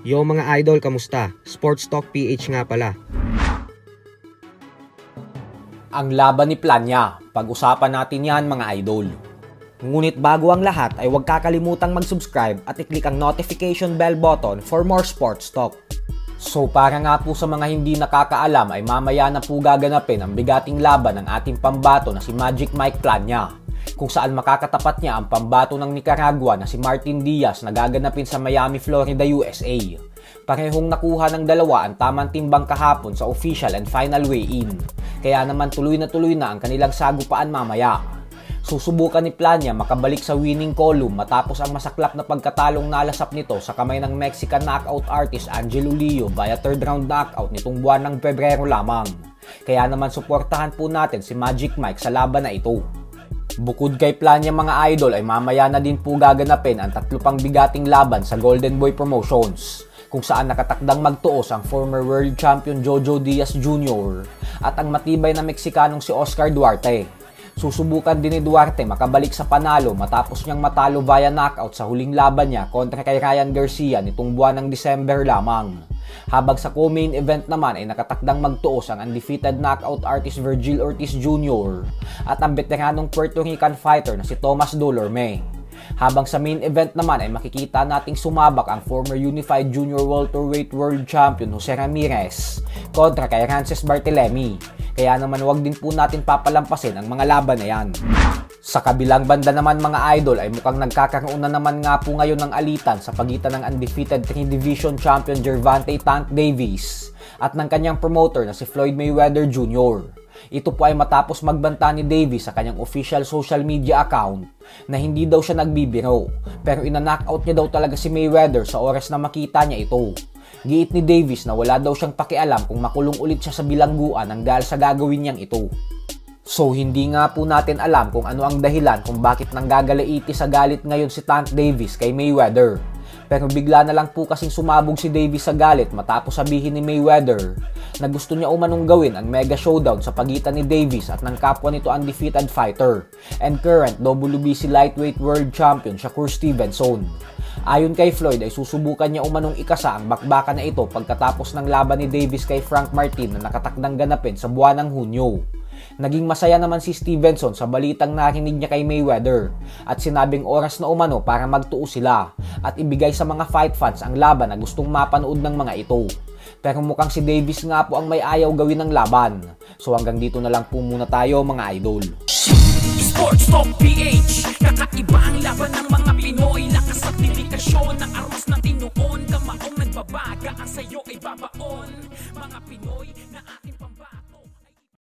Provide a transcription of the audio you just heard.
Yo mga idol, kamusta? Sports Talk PH nga pala. Ang laban ni Plania, pag-usapan natin yan mga idol. Ngunit bago ang lahat ay huwag kakalimutang mag-subscribe at i-click ang notification bell button for more sports talk. So para nga po sa mga hindi nakakaalam ay mamaya na po gaganapin ang bigating laban ng ating pambato na si Magic Mike Plania, kung saan makakatapat niya ang pambato ng Nicaragua na si Martin Diaz na gaganapin sa Miami, Florida, USA. Parehong nakuha ng dalawa ang tamang timbang kahapon sa official and final weigh-in, kaya naman tuloy na ang kanilang sagupaan mamaya. Susubukan ni Plania makabalik sa winning column matapos ang masaklap na pagkatalong nalasap nito sa kamay ng Mexican knockout artist Angelo Leo via third round knockout nitong buwan ng Pebrero lamang. Kaya naman suportahan po natin si Magic Mike sa laban na ito. Bukod kay Plania mga idol ay mamaya na din po gaganapin ang tatlo pang bigating laban sa Golden Boy Promotions, kung saan nakatakdang magtuos ang former world champion Jojo Diaz Jr. at ang matibay na Meksikanong si Oscar Duarte. Susubukan din ni Duarte makabalik sa panalo matapos niyang matalo via knockout sa huling laban niya kontra kay Ryan Garcia nitong buwan ng December lamang. Habang sa co-main event naman ay nakatakdang magtuos ang undefeated knockout artist Virgil Ortiz Jr. at ang veteranong Puerto Rican fighter na si Thomas Dolorme. Habang sa main event naman ay makikita nating sumabak ang former Unified Junior Welterweight World Champion Jose Ramirez kontra kay Rances Barthelemy. Kaya naman wag din po natin papalampasin ang mga laban na yan. Sa kabilang banda naman mga idol ay mukhang nagkakaroon na naman nga po ngayon ng alitan sa pagitan ng undefeated 3-division champion Gervonta Tank Davis at ng kanyang promoter na si Floyd Mayweather Jr. Ito po ay matapos magbanta ni Davis sa kanyang official social media account na hindi daw siya nagbibiro, pero ina-knockout niya daw talaga si Mayweather sa oras na makita niya ito. Giit ni Davis na wala daw siyang pakialam kung makulong ulit siya sa bilangguan ng dahil sa gagawin niyang ito. So hindi nga po natin alam kung ano ang dahilan kung bakit nanggagalaiti sa galit ngayon si Tank Davis kay Mayweather. Pero bigla na lang po kasing sumabog si Davis sa galit matapos sabihin ni Mayweather na gusto niya umanong gawin ang mega showdown sa pagitan ni Davis at ng kapwa nito undefeated fighter and current WBC lightweight world champion Shakur Stevenson. Ayon kay Floyd ay susubukan niya umanong ikasa ang bakbakan na ito pagkatapos ng laban ni Davis kay Frank Martin na nakatakdang ganapin sa buwan ng Hunyo. Naging masaya naman si Stevenson sa balitang narinig niya kay Mayweather at sinabing oras na umano para magtuo sila at ibigay sa mga fight fans ang laban na gustong mapanood ng mga ito. Pero mukhang si Davis nga po ang may ayaw gawin ng laban. So hanggang dito na lang po muna tayo mga idol. Sports Talk PH, kakaiba ang laban ng mga Pinoy. Lakas at dedikasyon ng armas na tinuon. Kamaong nagbabaga ang sayo ay babaon. Mga Pinoy na